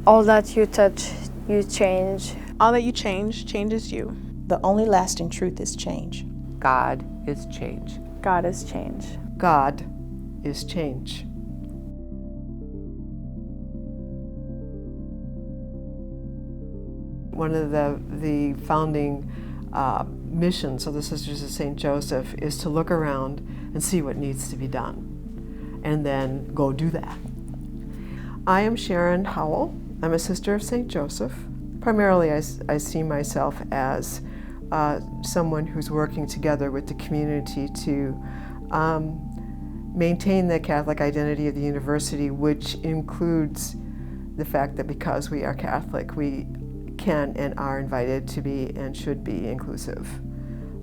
All that you touch, you change. All that you change changes you. The only lasting truth is change. God is change. God is change. God is change. One of the founding missions of the Sisters of St. Joseph is to look around and see what needs to be done, and then go do that. I am Sharon Howell. I'm a Sister of St. Joseph. Primarily, I see myself as someone who's working together with the community to maintain the Catholic identity of the university, which includes the fact that because we are Catholic, we can and are invited to be and should be inclusive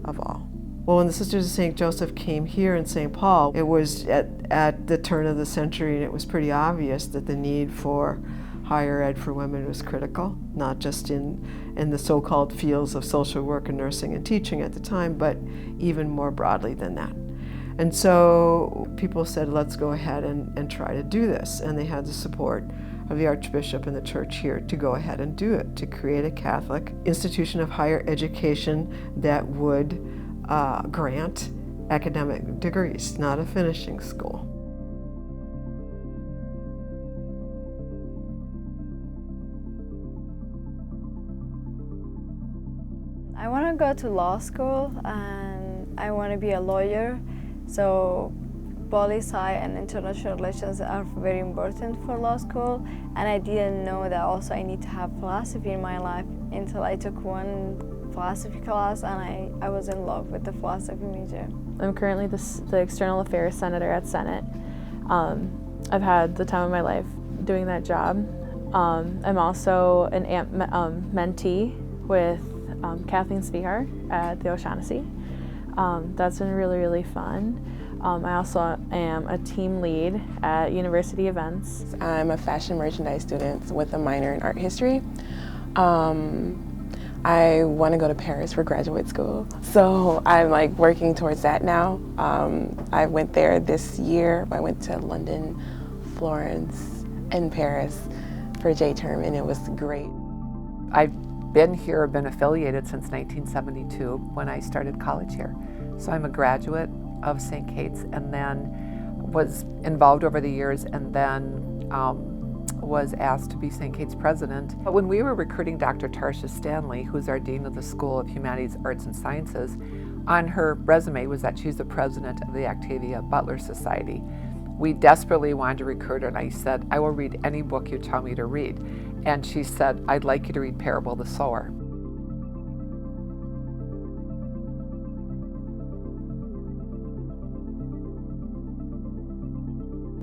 of all. Well, when the Sisters of St. Joseph came here in St. Paul, it was at the turn of the century, and it was pretty obvious that the need for higher ed for women was critical, not just in the so-called fields of social work and nursing and teaching at the time, but even more broadly than that. And so people said, let's go ahead and try to do this. And they had the support of the Archbishop and the church here to go ahead and do it, to create a Catholic institution of higher education that would grant academic degrees, not a finishing school. I want to go to law school and I want to be a lawyer. So poli-sci and international relations are very important for law school, and I didn't know that also I need to have philosophy in my life until I took one philosophy class and I was in love with the philosophy major. I'm currently the External Affairs Senator at Senate. I've had the time of my life doing that job. I'm also an mentee with Kathleen Spehar at the O'Shaughnessy. That's been really, really fun. I also am a team lead at university events. I'm a fashion merchandise student with a minor in art history. I want to go to Paris for graduate school, so I'm like working towards that now. I went there this year. I went to London, Florence, and Paris for J-term, and it was great. I've been here, been affiliated since 1972 when I started college here. So I'm a graduate of St. Kate's, and then was involved over the years, and then was asked to be St. Kate's president. But when we were recruiting Dr. Tarsha Stanley, who's our Dean of the School of Humanities, Arts, and Sciences, on her resume was that she's the president of the Octavia Butler Society. We desperately wanted to recruit her, and I said, I will read any book you tell me to read. And she said, I'd like you to read Parable of the Sower.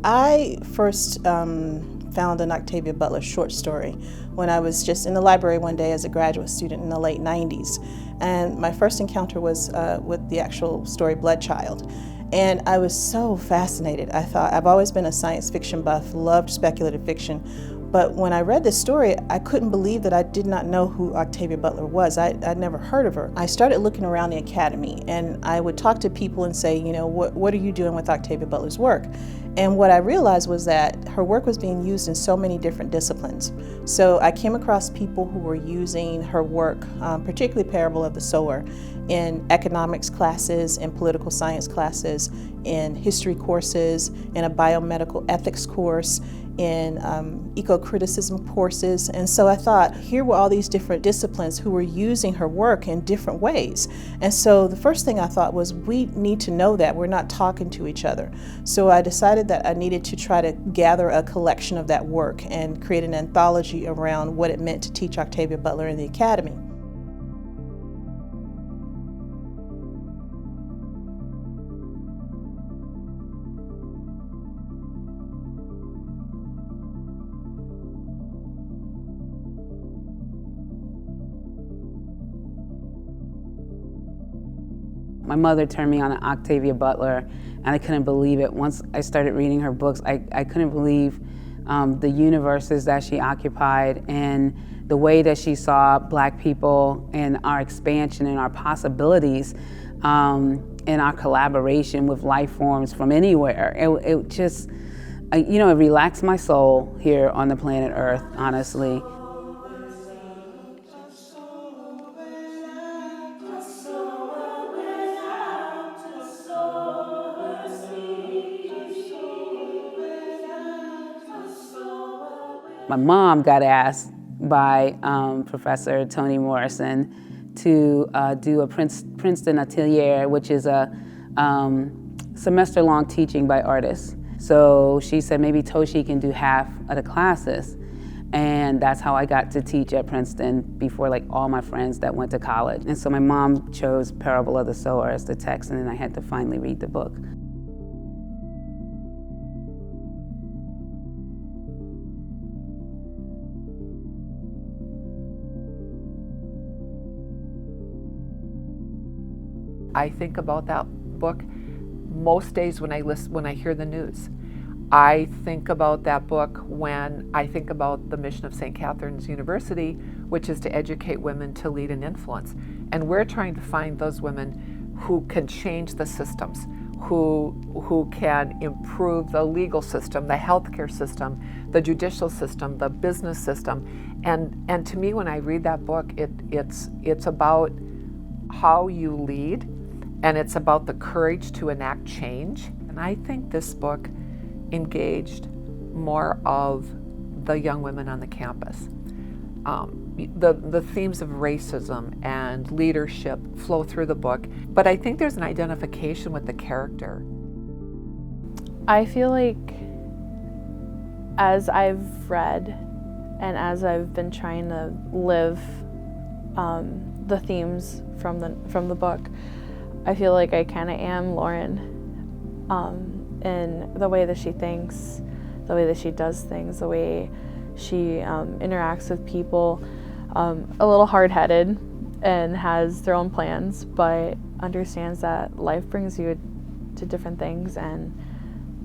I first found an Octavia Butler short story when I was just in the library one day as a graduate student in the late 90s. And my first encounter was with the actual story Bloodchild. And I was so fascinated. I thought, I've always been a science fiction buff, loved speculative fiction. But when I read this story, I couldn't believe that I did not know who Octavia Butler was. I'd never heard of her. I started looking around the academy, and I would talk to people and say, you know, what are you doing with Octavia Butler's work? And what I realized was that her work was being used in so many different disciplines. So I came across people who were using her work, particularly Parable of the Sower, in economics classes, in political science classes, in history courses, in a biomedical ethics course, in eco-criticism courses. And so I thought, here were all these different disciplines who were using her work in different ways. And so the first thing I thought was, we need to know that. We're not talking to each other. So I decided that I needed to try to gather a collection of that work and create an anthology around what it meant to teach Octavia Butler in the academy. My mother turned me on to Octavia Butler, and I couldn't believe it. Once I started reading her books, I couldn't believe the universes that she occupied and the way that she saw Black people and our expansion and our possibilities and our collaboration with life forms from anywhere. It just, you know, it relaxed my soul here on the planet Earth, honestly. My mom got asked by Professor Toni Morrison to do a Princeton Atelier, which is a semester-long teaching by artists. So she said maybe Toshi can do half of the classes. And that's how I got to teach at Princeton before like all my friends that went to college. And so my mom chose Parable of the Sower as the text, and then I had to finally read the book. I think about that book most days when I hear the news. I think about that book when I think about the mission of St. Catherine's University, which is to educate women to lead and influence. And we're trying to find those women who can change the systems, who can improve the legal system, the healthcare system, the judicial system, the business system. And to me, when I read that book, it's about how you lead, and it's about the courage to enact change. And I think this book engaged more of the young women on the campus. The themes of racism and leadership flow through the book, but I think there's an identification with the character. I feel like as I've read and as I've been trying to live the themes from the book, I feel like I kind of am Lauren in the way that she thinks, the way that she does things, the way she interacts with people. A little hard-headed and has their own plans, but understands that life brings you to different things and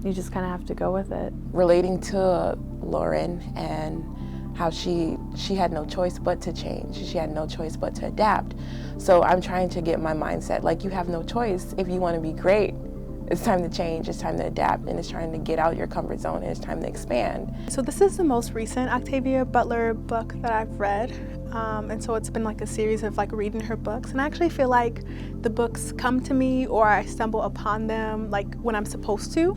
you just kind of have to go with it. Relating to Lauren and how she had no choice but to change. She had no choice but to adapt. So I'm trying to get my mindset, like, you have no choice. If you want to be great, it's time to change, it's time to adapt, and it's trying to get out your comfort zone, and it's time to expand. So this is the most recent Octavia Butler book that I've read. And so it's been like a series of like reading her books. And I actually feel like the books come to me or I stumble upon them like when I'm supposed to.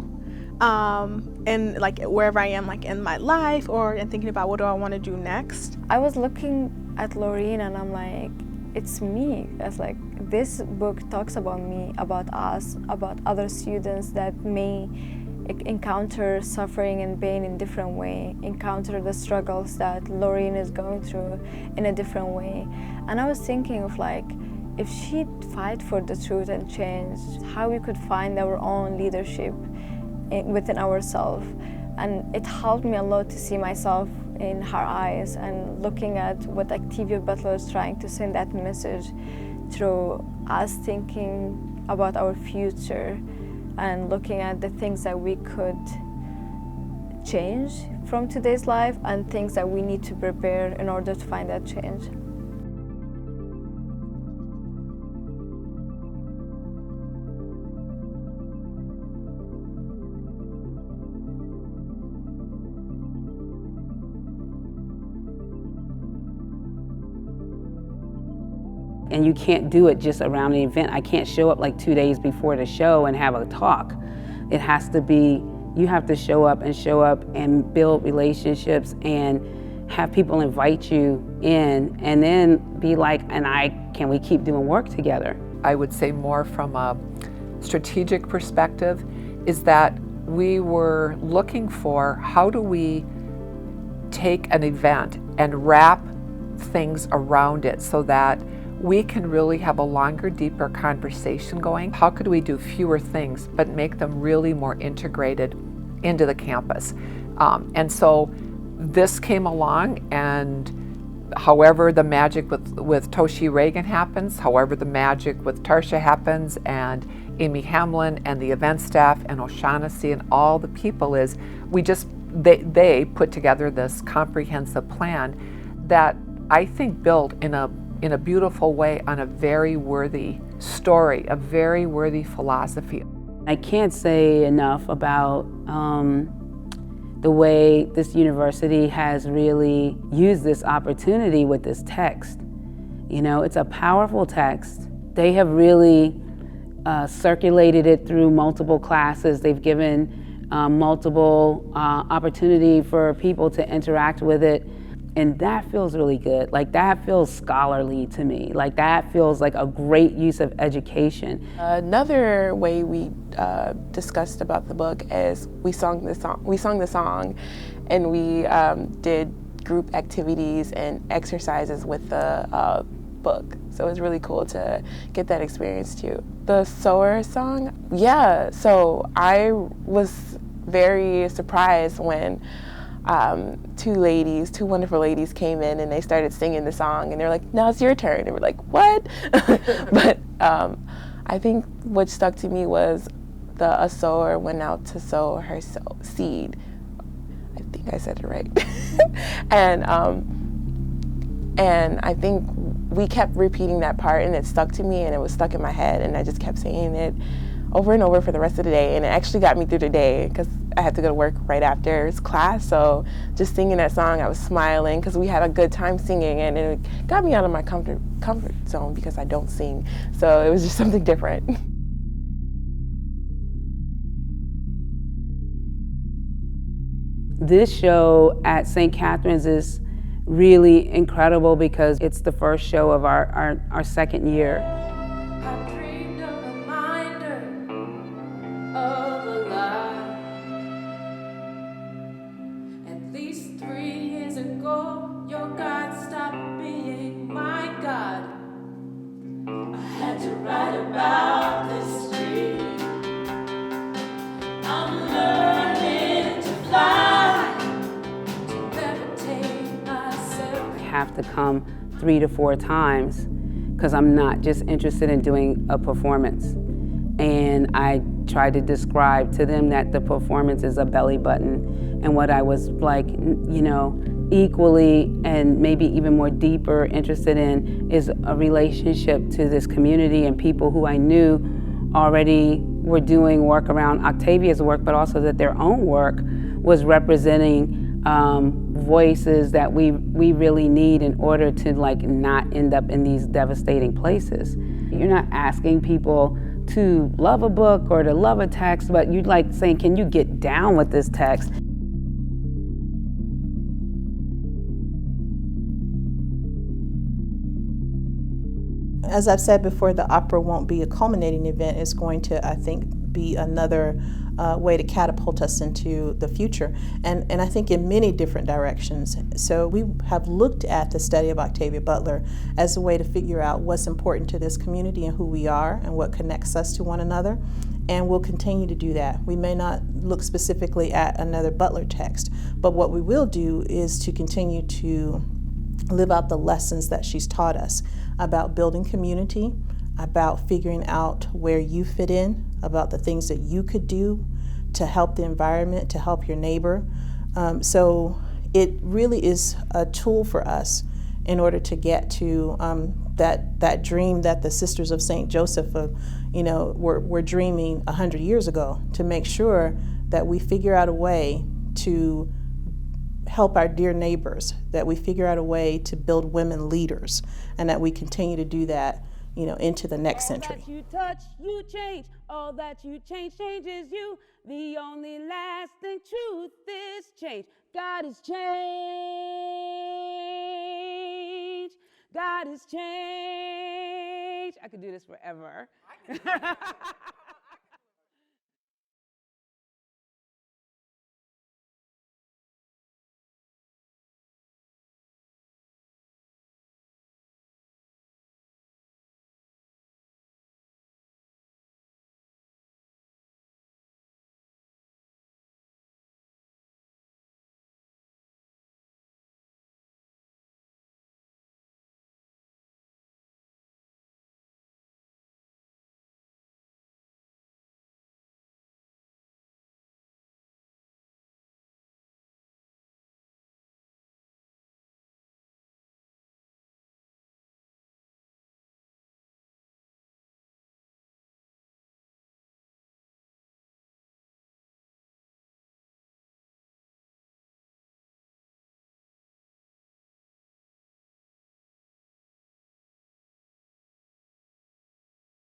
And like wherever I am, like in my life or in thinking about what do I want to do next. I was looking at Laureen and I'm like, it's me. It's like this book talks about me, about us, about other students that may encounter suffering and pain in a different way, encounter the struggles that Laureen is going through in a different way. And I was thinking of like, if she'd fight for the truth and change, how we could find our own leadership within ourselves. And it helped me a lot to see myself in her eyes and looking at what Octavia Butler is trying to send that message through us thinking about our future and looking at the things that we could change from today's life and things that we need to prepare in order to find that change. And you can't do it just around an event. I can't show up like 2 days before the show and have a talk. It has to be, you have to show up and build relationships and have people invite you in and then be like, can we keep doing work together? I would say more from a strategic perspective is that we were looking for how do we take an event and wrap things around it so that we can really have a longer, deeper conversation going. How could we do fewer things but make them really more integrated into the campus? And so this came along, and however the magic with Toshi Reagan happens, however the magic with Tarsha happens, and Amy Hamlin and the event staff and O'Shaughnessy and all the people is, they put together this comprehensive plan that I think built in a beautiful way on a very worthy story, a very worthy philosophy. I can't say enough about the way this university has really used this opportunity with this text. You know, it's a powerful text. They have really circulated it through multiple classes. They've given multiple opportunity for people to interact with it. And that feels really good. Like, that feels scholarly to me. Like, that feels like a great use of education. Another way we discussed about the book is we sung the song, and we did group activities and exercises with the book. So it was really cool to get that experience too. The Sower song, yeah. So I was very surprised when two wonderful ladies came in and they started singing the song, and they're like, "Now it's your turn." And we're like, "What?" But I think what stuck to me was a sower went out to sow her seed. I think I said it right. And I think we kept repeating that part, and it stuck to me, and it was stuck in my head, and I just kept saying it over and over for the rest of the day, and it actually got me through the day because I had to go to work right after class. So just singing that song, I was smiling because we had a good time singing, and it got me out of my comfort zone because I don't sing. So it was just something different. This show at St. Catherine's is really incredible because it's the first show of our second year. I dreamed a reminder of a lie. At least 3 years ago, your God stopped being my God. I had to write about this dream. I'm learning to fly, to levitate myself. I have to come 3 to 4 times because I'm not just interested in doing a performance. And I try to describe to them that the performance is a belly button, and what I was like, you know, equally and maybe even more deeper interested in is a relationship to this community and people who I knew already were doing work around Octavia's work, but also that their own work was representing voices that we really need in order to like not end up in these devastating places. You're not asking people to love a book or to love a text, but you're like saying, can you get down with this text? As I've said before, the opera won't be a culminating event. It's going to, I think, be another way to catapult us into the future, and I think in many different directions. So we have looked at the study of Octavia Butler as a way to figure out what's important to this community and who we are and what connects us to one another, and we'll continue to do that. We may not look specifically at another Butler text, but what we will do is to continue to live out the lessons that she's taught us about building community, about figuring out where you fit in, about the things that you could do to help the environment, to help your neighbor. So it really is a tool for us in order to get to that dream that the Sisters of St. Joseph were dreaming 100 years ago, to make sure that we figure out a way to help our dear neighbors, that we figure out a way to build women leaders, and that we continue to do that, into the next century. All that you touch, you change. All that you change changes you. The only lasting truth is change. God is change. God is change. I could do this forever.